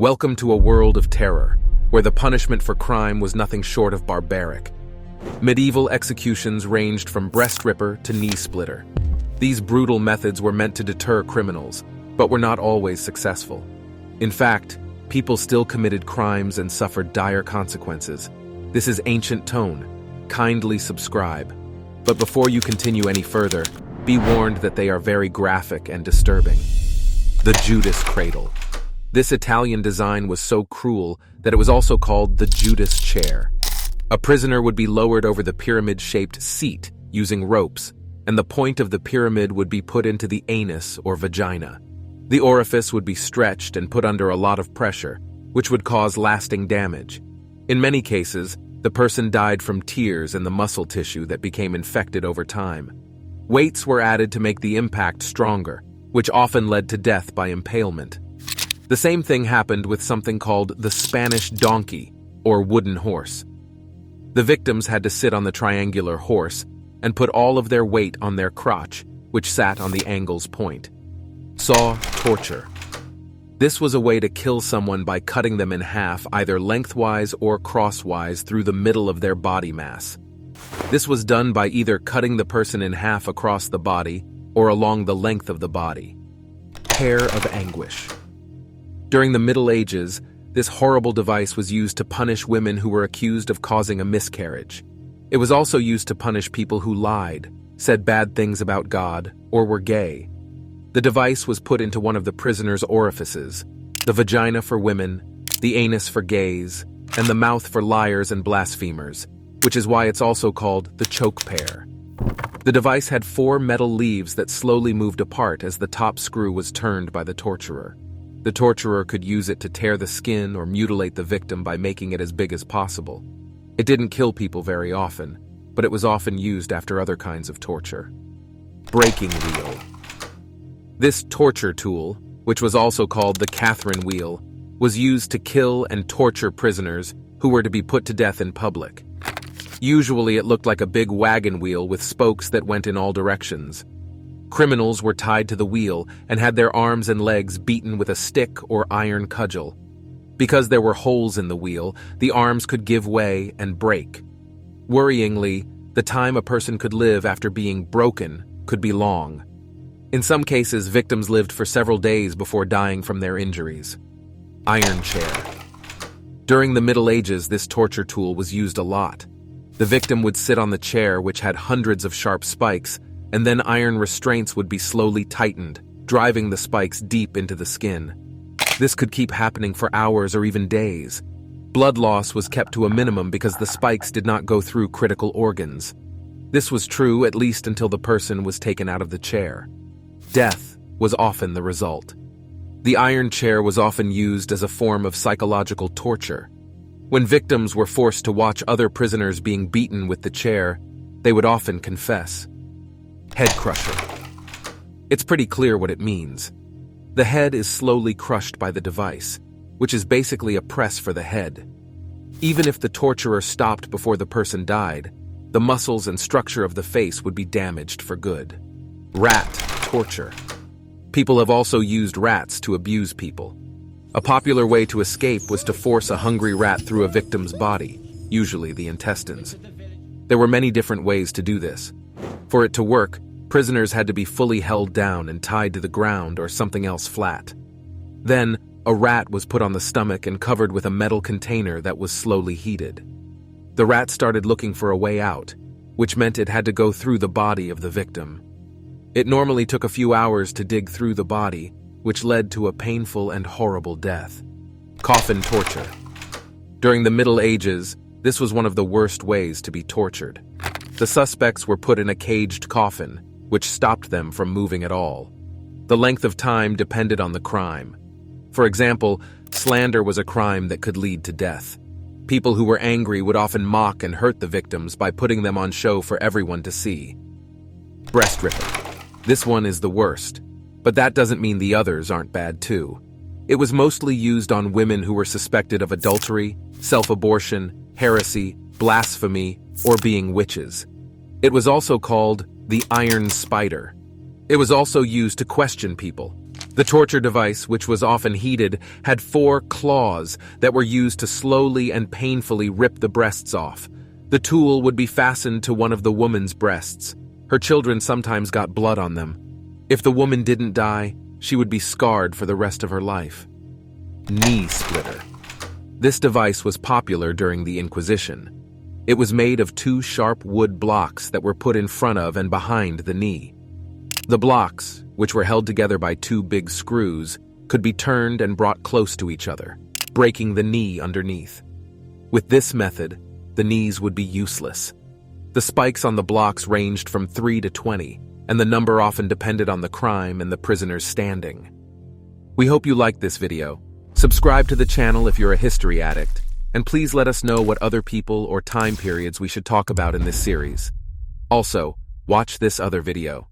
Welcome to a world of terror, where the punishment for crime was nothing short of barbaric. Medieval executions ranged from breast ripper to knee splitter. These brutal methods were meant to deter criminals, but were not always successful. In fact, people still committed crimes and suffered dire consequences. This is Ancient Tone. Kindly subscribe. But before you continue any further, be warned that they are very graphic and disturbing. The Judas Cradle. This Italian design was so cruel that it was also called the Judas chair. A prisoner would be lowered over the pyramid-shaped seat using ropes, and the point of the pyramid would be put into the anus or vagina. The orifice would be stretched and put under a lot of pressure, which would cause lasting damage. In many cases, the person died from tears and the muscle tissue that became infected over time. Weights were added to make the impact stronger, which often led to death by impalement. The same thing happened with something called the Spanish donkey, or wooden horse. The victims had to sit on the triangular horse and put all of their weight on their crotch, which sat on the angle's point. Saw torture. This was a way to kill someone by cutting them in half either lengthwise or crosswise through the middle of their body mass. This was done by either cutting the person in half across the body or along the length of the body. Hair of anguish. During the Middle Ages, this horrible device was used to punish women who were accused of causing a miscarriage. It was also used to punish people who lied, said bad things about God, or were gay. The device was put into one of the prisoner's orifices, the vagina for women, the anus for gays, and the mouth for liars and blasphemers, which is why it's also called the choke pear. The device had 4 metal leaves that slowly moved apart as the top screw was turned by the torturer. The torturer could use it to tear the skin or mutilate the victim by making it as big as possible. It didn't kill people very often, but it was often used after other kinds of torture. Breaking wheel. This torture tool, which was also called the Catherine wheel, was used to kill and torture prisoners who were to be put to death in public. Usually it looked like a big wagon wheel with spokes that went in all directions. Criminals were tied to the wheel and had their arms and legs beaten with a stick or iron cudgel. Because there were holes in the wheel, the arms could give way and break. Worryingly, the time a person could live after being broken could be long. In some cases, victims lived for several days before dying from their injuries. Iron chair. During the Middle Ages, this torture tool was used a lot. The victim would sit on the chair, which had hundreds of sharp spikes, and then iron restraints would be slowly tightened, driving the spikes deep into the skin. This could keep happening for hours or even days. Blood loss was kept to a minimum because the spikes did not go through critical organs. This was true at least until the person was taken out of the chair. Death was often the result. The iron chair was often used as a form of psychological torture. When victims were forced to watch other prisoners being beaten with the chair, they would often confess. Headcrusher. It's pretty clear what it means. The head is slowly crushed by the device, which is basically a press for the head. Even if the torturer stopped before the person died, the muscles and structure of the face would be damaged for good. Rat torture. People have also used rats to abuse people. A popular way to escape was to force a hungry rat through a victim's body, usually the intestines. There were many different ways to do this. For it to work, prisoners had to be fully held down and tied to the ground or something else flat. Then, a rat was put on the stomach and covered with a metal container that was slowly heated. The rat started looking for a way out, which meant it had to go through the body of the victim. It normally took a few hours to dig through the body, which led to a painful and horrible death. Coffin torture. During the Middle Ages, this was one of the worst ways to be tortured. The suspects were put in a caged coffin, which stopped them from moving at all. The length of time depended on the crime. For example, slander was a crime that could lead to death. People who were angry would often mock and hurt the victims by putting them on show for everyone to see. Breast ripper. This one is the worst, but that doesn't mean the others aren't bad too. It was mostly used on women who were suspected of adultery, self-abortion, heresy, blasphemy, or being witches. It was also called the iron spider. It was also used to question people. The torture device, which was often heated, had 4 claws that were used to slowly and painfully rip the breasts off. The tool would be fastened to one of the woman's breasts. Her children sometimes got blood on them. If the woman didn't die, she would be scarred for the rest of her life. Knee splitter. This device was popular during the Inquisition. It was made of 2 sharp wood blocks that were put in front of and behind the knee. The blocks, which were held together by 2 big screws, could be turned and brought close to each other, breaking the knee underneath. With this method, the knees would be useless. The spikes on the blocks ranged from 3 to 20, and the number often depended on the crime and the prisoner's standing. We hope you liked this video. Subscribe to the channel if you're a history addict, and please let us know what other people or time periods we should talk about in this series. Also, watch this other video.